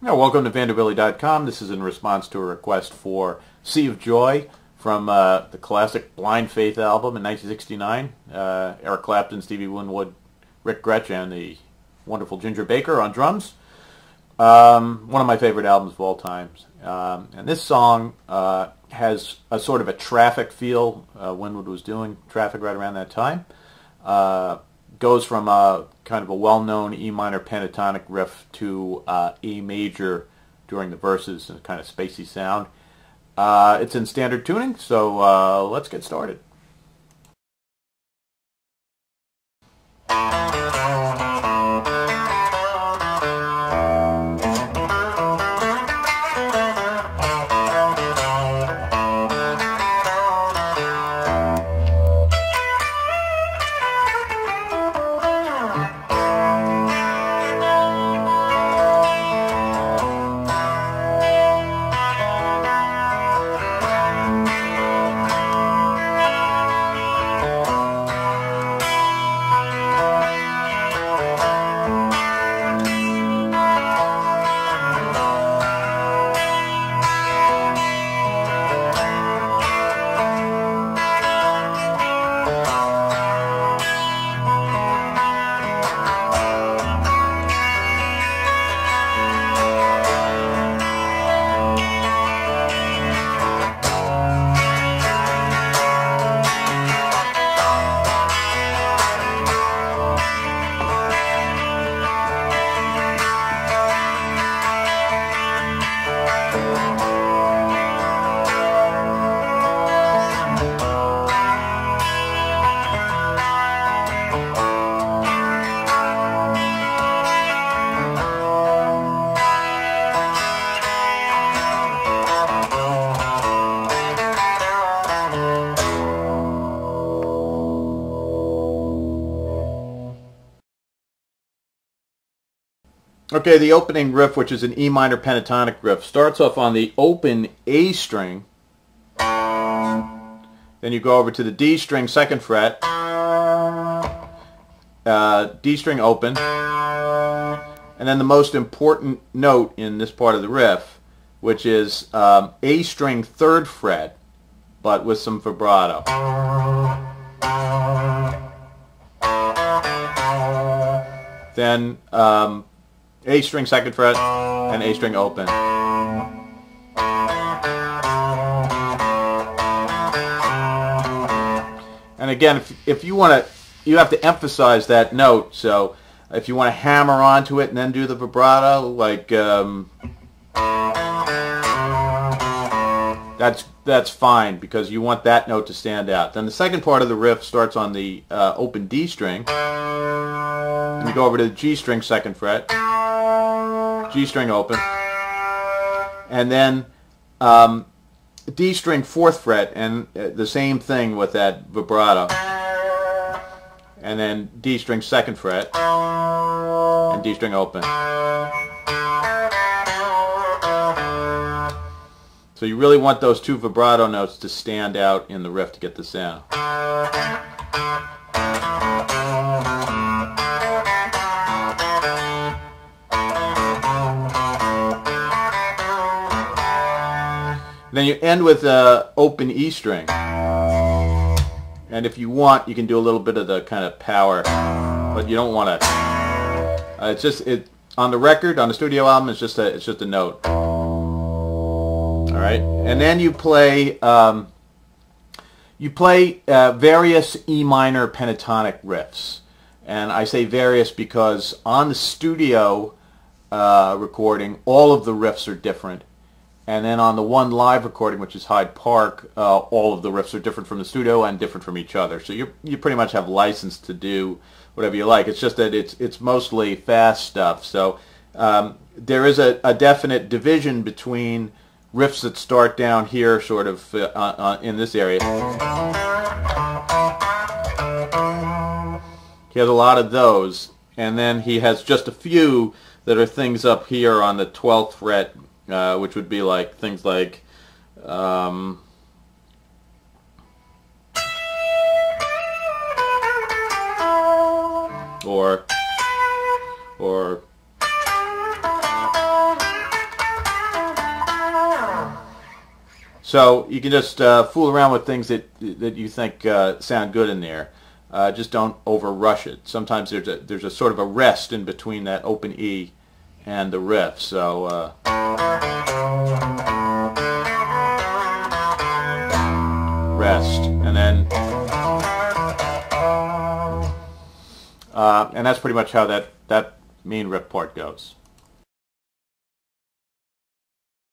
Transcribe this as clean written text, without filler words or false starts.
Yeah, welcome to Vanderbilly.com. This is in response to a request for Sea of Joy from the classic Blind Faith album in 1969. Eric Clapton, Stevie Winwood, Rick Gretsch, and the wonderful Ginger Baker on drums. One of my favorite albums of all time. And this song has a sort of a Traffic feel. Winwood was doing Traffic right around that time. Goes from a kind of a well-known E minor pentatonic riff to E major during the verses, and kind of spacey sound. It's in standard tuning, so let's get started. Okay, the opening riff, which is an E minor pentatonic riff, starts off on the open A string. Then you go over to the D string, 2nd fret, D string open, and then the most important note in this part of the riff, which is A string, 3rd fret, but with some vibrato. Then A string, 2nd fret, and A string open. And again, if you want to, you have to emphasize that note. So if you want to hammer onto it and then do the vibrato, like that's fine, because you want that note to stand out. Then the second part of the riff starts on the open D string. And you go over to the G string, 2nd fret, G string open, and then D string, 4th fret, and the same thing with that vibrato, and then D string, 2nd fret, and D string open. So you really want those two vibrato notes to stand out in the riff to get the sound. Then you end with open E string, and if you want, you can do a little bit of the kind of power, but you don't want to. It's just on the record, on the studio album. It's just a note. All right, and then you play various E minor pentatonic riffs, and I say various because on the studio recording, all of the riffs are different. And then on the one live recording, which is Hyde Park, all of the riffs are different from the studio and different from each other. So you pretty much have license to do whatever you like. It's just that it's mostly fast stuff. So there is a definite division between riffs that start down here, sort of in this area. He has a lot of those, and then he has just a few that are things up here on the 12th fret. Which would be like things like or So you can just fool around with things that you think sound good in there. Just don't over rush it. Sometimes there's a sort of a rest in between that open E and the riff. So rest, and then and that's pretty much how that main riff part goes.